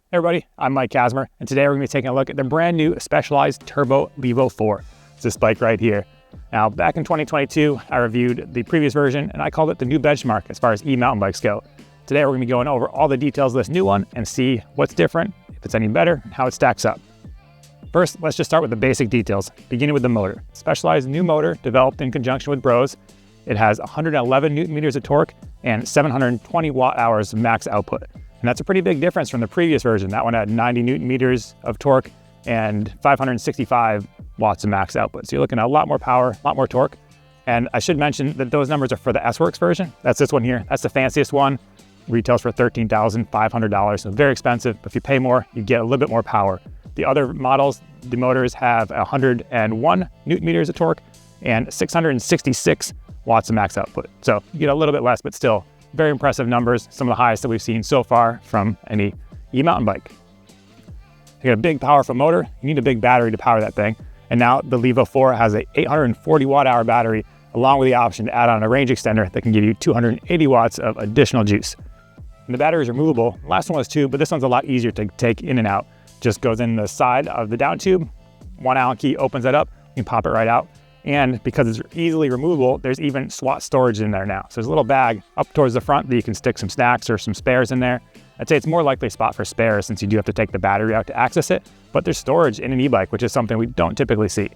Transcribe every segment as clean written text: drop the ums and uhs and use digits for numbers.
Hey everybody, I'm Mike Kasmer, and today we're going to be taking a look at the brand new Specialized Turbo Levo 4. It's this bike right here. Now, back in 2022, I reviewed the previous version, and I called it the new benchmark as far as e-mountain bikes go. Today we're going to be going over all the details of this new one and see what's different, if it's any better, and how it stacks up. First, let's just start with the basic details, beginning with the motor. Specialized new motor developed in conjunction with Bros. It has 111 Newton meters of torque and 720 watt-hours of max output. And that's a pretty big difference from the previous version. That one had 90 Newton meters of torque and 565 watts of max output. So you're looking at a lot more power, a lot more torque. And I should mention that those numbers are for the S-Works version. That's this one here. That's the fanciest one. Retails for $13,500, so very expensive. But if you pay more, you get a little bit more power. The other models, the motors have 101 Newton meters of torque and 666 watts of max output. So you get a little bit less, but still very impressive numbers, some of the highest that we've seen so far from any e-mountain bike. You got a big, powerful motor. You need a big battery to power that thing. And now the Levo 4 has a 840 watt-hour battery, along with the option to add on a range extender that can give you 280 watts of additional juice. And the battery is removable. The last one was too, but this one's a lot easier to take in and out. Just goes in the side of the down tube. One Allen key opens that up. You can pop it right out. And because it's easily removable, there's even SWAT storage in there now. So there's a little bag up towards the front that you can stick some snacks or some spares in there. I'd say it's more likely a spot for spares since you do have to take the battery out to access it, but there's storage in an e-bike, which is something we don't typically see.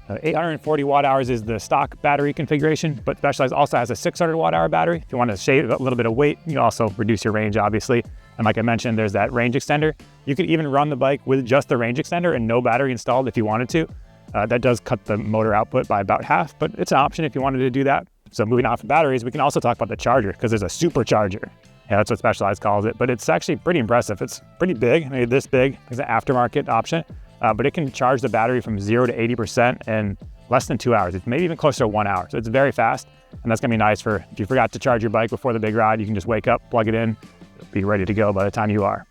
840 watt-hours is the stock battery configuration, but Specialized also has a 600 watt-hour battery. If you want to shave a little bit of weight, you also reduce your range, obviously. And like I mentioned, there's that range extender. You could even run the bike with just the range extender and no battery installed if you wanted to. That does cut the motor output by about half, but it's an option if you wanted to do that. So moving on from batteries, we can also talk about the charger because there's a supercharger. Yeah, that's what Specialized calls it, but it's actually pretty impressive. It's pretty big, maybe this big. It's an aftermarket option, but it can charge the battery from 0 to 80% in less than 2 hours. It's maybe even closer to 1 hour. So it's very fast, and that's gonna be nice for if you forgot to charge your bike before the big ride, you can just wake up, plug it in, be ready to go by the time you are.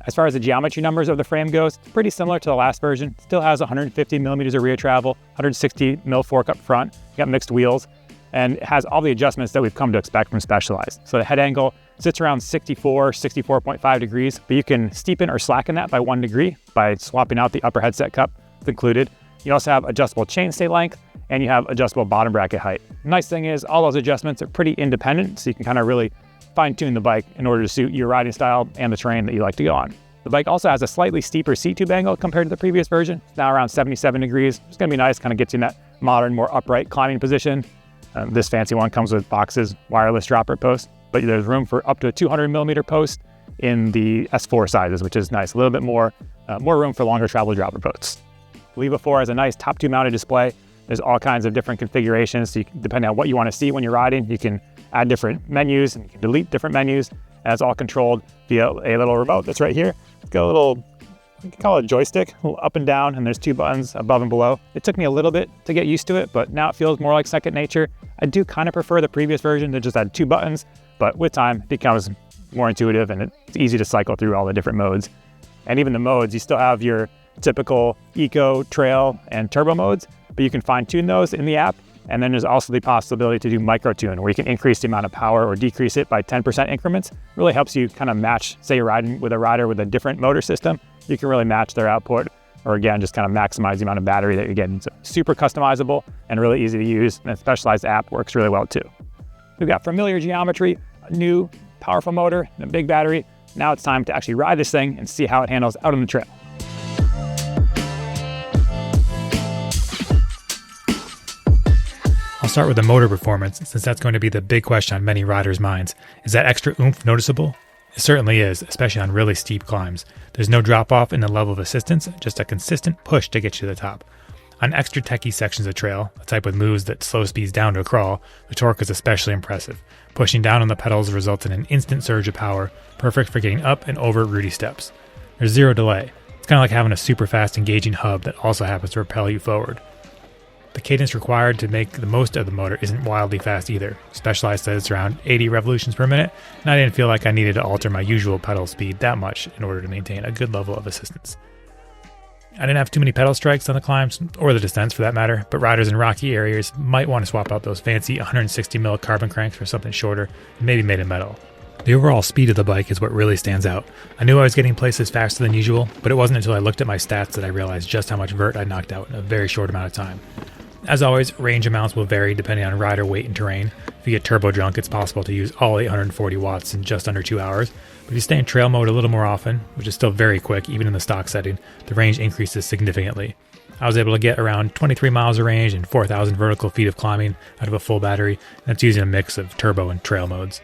As far as the geometry numbers of the frame goes, it's pretty similar to the last version. Still has 150 millimeters of rear travel, 160 mil fork up front. You got mixed wheels, and it has all the adjustments that we've come to expect from Specialized. So the head angle sits around 64.5 degrees, but you can steepen or slacken that by 1 degree by swapping out the upper headset cup. It's included. You also have adjustable chainstay length, and you have adjustable bottom bracket height. The nice thing is all those adjustments are pretty independent, so you can kind of really fine-tune the bike in order to suit your riding style and the terrain that you like to go on. The bike also has a slightly steeper seat tube angle compared to the previous version. It's now around 77 degrees. It's gonna be nice, kind of gets you in that modern, more upright climbing position. This fancy one comes with boxes, wireless dropper post, but there's room for up to a 200 millimeter post in the S4 sizes, which is nice. A little bit more room for longer travel dropper posts. Levo 4 has a nice top two mounted display. There's all kinds of different configurations. So depending on what you want to see when you're riding, you can add different menus and you can delete different menus. And it's all controlled via a little remote that's right here. It's got a little, you can call it a joystick, a little up and down, and there's two buttons above and below. It took me a little bit to get used to it, but now it feels more like second nature. I do kind of prefer the previous version that just had two buttons, but with time it becomes more intuitive and it's easy to cycle through all the different modes. And even the modes, you still have your typical eco, trail, and turbo modes, but you can fine tune those in the app. And then there's also the possibility to do micro tune, where you can increase the amount of power or decrease it by 10% increments. It really helps you kind of match, say you're riding with a rider with a different motor system, you can really match their output, or again, just kind of maximize the amount of battery that you're getting. So super customizable and really easy to use, and a Specialized app works really well too. We've got familiar geometry, a new powerful motor, and a big battery. Now it's time to actually ride this thing and see how it handles out on the trail. I'll start with the motor performance, since that's going to be the big question on many riders' minds. Is that extra oomph noticeable? It certainly is, especially on really steep climbs. There's no drop-off in the level of assistance, just a consistent push to get you to the top. On extra techie sections of trail, a type with moves that slow speeds down to a crawl, the torque is especially impressive. Pushing down on the pedals results in an instant surge of power, perfect for getting up and over rooty steps. There's zero delay. It's kind of like having a super fast engaging hub that also happens to propel you forward. The cadence required to make the most of the motor isn't wildly fast either. Specialized says it's around 80 revolutions per minute, and I didn't feel like I needed to alter my usual pedal speed that much in order to maintain a good level of assistance. I didn't have too many pedal strikes on the climbs, or the descents for that matter, but riders in rocky areas might want to swap out those fancy 160mm carbon cranks for something shorter and maybe made of metal. The overall speed of the bike is what really stands out. I knew I was getting places faster than usual, but it wasn't until I looked at my stats that I realized just how much vert I knocked out in a very short amount of time. As always, range amounts will vary depending on rider weight and terrain. If you get turbo drunk, it's possible to use all 840 watts in just under 2 hours, but if you stay in trail mode a little more often, which is still very quick even in the stock setting, the range increases significantly. I was able to get around 23 miles of range and 4,000 vertical feet of climbing out of a full battery, and that's using a mix of turbo and trail modes.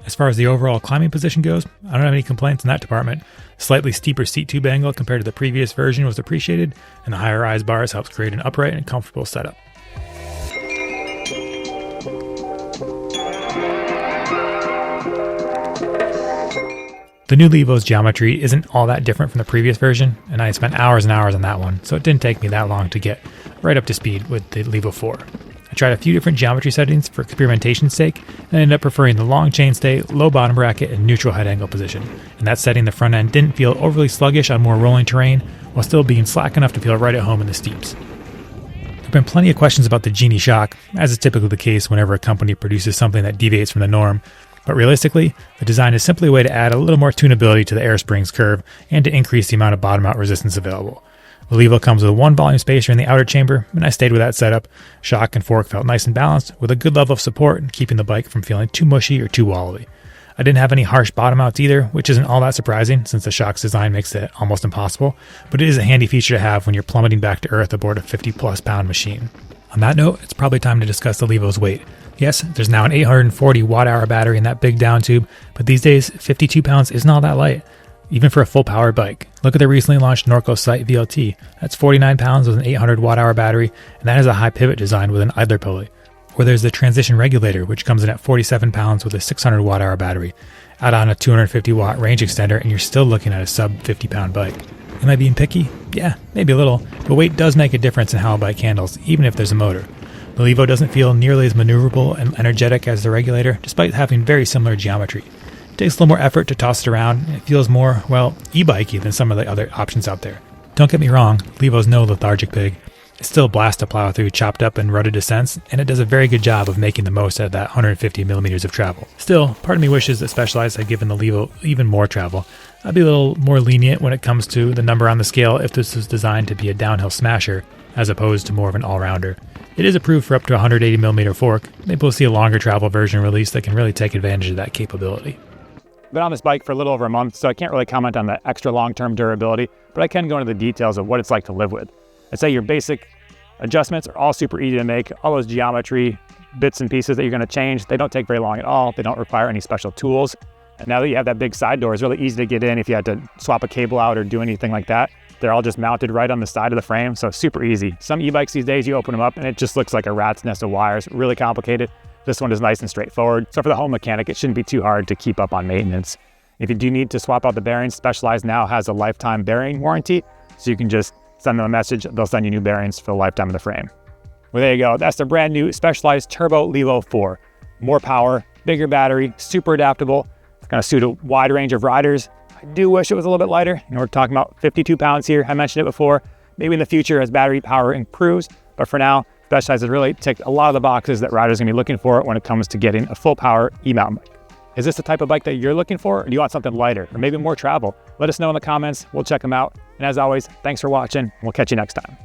As far as the overall climbing position goes, I don't have any complaints in that department. Slightly steeper seat tube angle compared to the previous version was appreciated, and the higher rise bars helps create an upright and comfortable setup. The new Levo's geometry isn't all that different from the previous version, and I spent hours and hours on that one, so it didn't take me that long to get right up to speed with the Levo 4. I tried a few different geometry settings for experimentation's sake, and ended up preferring the long chainstay, low bottom bracket, and neutral head angle position. In that setting, the front end didn't feel overly sluggish on more rolling terrain, while still being slack enough to feel right at home in the steeps. There have been plenty of questions about the Genie shock, as is typically the case whenever a company produces something that deviates from the norm, but realistically, the design is simply a way to add a little more tunability to the air springs curve and to increase the amount of bottom-out resistance available. The Levo comes with one volume spacer in the outer chamber, and I stayed with that setup. Shock and fork felt nice and balanced, with a good level of support and keeping the bike from feeling too mushy or too wallowy. I didn't have any harsh bottom outs either, which isn't all that surprising since the shock's design makes it almost impossible, but it is a handy feature to have when you're plummeting back to earth aboard a 50-plus pound machine. On that note, it's probably time to discuss the Levo's weight. Yes, there's now an 840 watt-hour battery in that big down tube, but these days, 52 pounds isn't all that light, even for a full-powered bike. Look at the recently launched Norco Sight VLT. That's 49 pounds with an 800 watt-hour battery, and that has a high pivot design with an idler pulley. Or there's the transition regulator, which comes in at 47 pounds with a 600 watt-hour battery. Add on a 250 watt range extender, and you're still looking at a sub-50 pound bike. Am I being picky? Yeah, maybe a little, but weight does make a difference in how a bike handles, even if there's a motor. The Levo doesn't feel nearly as maneuverable and energetic as the regulator, despite having very similar geometry. It takes a little more effort to toss it around, and it feels more, well, e-bikey than some of the other options out there. Don't get me wrong, Levo's no lethargic pig. It still blasts to plow through chopped up and rutted descents, and it does a very good job of making the most out of that 150 millimeters of travel. Still, part of me wishes that Specialized had given the Levo even more travel. I'd be a little more lenient when it comes to the number on the scale if this was designed to be a downhill smasher, as opposed to more of an all-rounder. It is approved for up to 180mm fork. Maybe we'll see a longer travel version released that can really take advantage of that capability. Been on this bike for a little over a month, so I can't really comment on the extra long-term durability, but I can go into the details of what it's like to live with. I'd say your basic adjustments are all super easy to make. All those geometry bits and pieces that you're going to change, they don't take very long at all. They don't require any special tools. And now that you have that big side door, it's really easy to get in if you had to swap a cable out or do anything like that. They're all just mounted right on the side of the frame, so super easy. Some e-bikes these days, you open them up and it just looks like a rat's nest of wires, really complicated. This one is nice and straightforward. So for the home mechanic, it shouldn't be too hard to keep up on maintenance. If you do need to swap out the bearings, Specialized now has a lifetime bearing warranty, so you can just send them a message, they'll send you new bearings for the lifetime of the frame. Well, there you go. That's the brand new Specialized Turbo Levo 4. More power, bigger battery, super adaptable. It's going to suit a wide range of riders. I do wish it was a little bit lighter. We're talking about 52 pounds here. I mentioned it before. Maybe in the future as battery power improves, but for now, Specialized has really ticked a lot of the boxes that riders are going to be looking for when it comes to getting a full power e-mountain bike. Is this the type of bike that you're looking for, or do you want something lighter, or maybe more travel? Let us know in the comments. We'll check them out. And as always, thanks for watching. We'll catch you next time.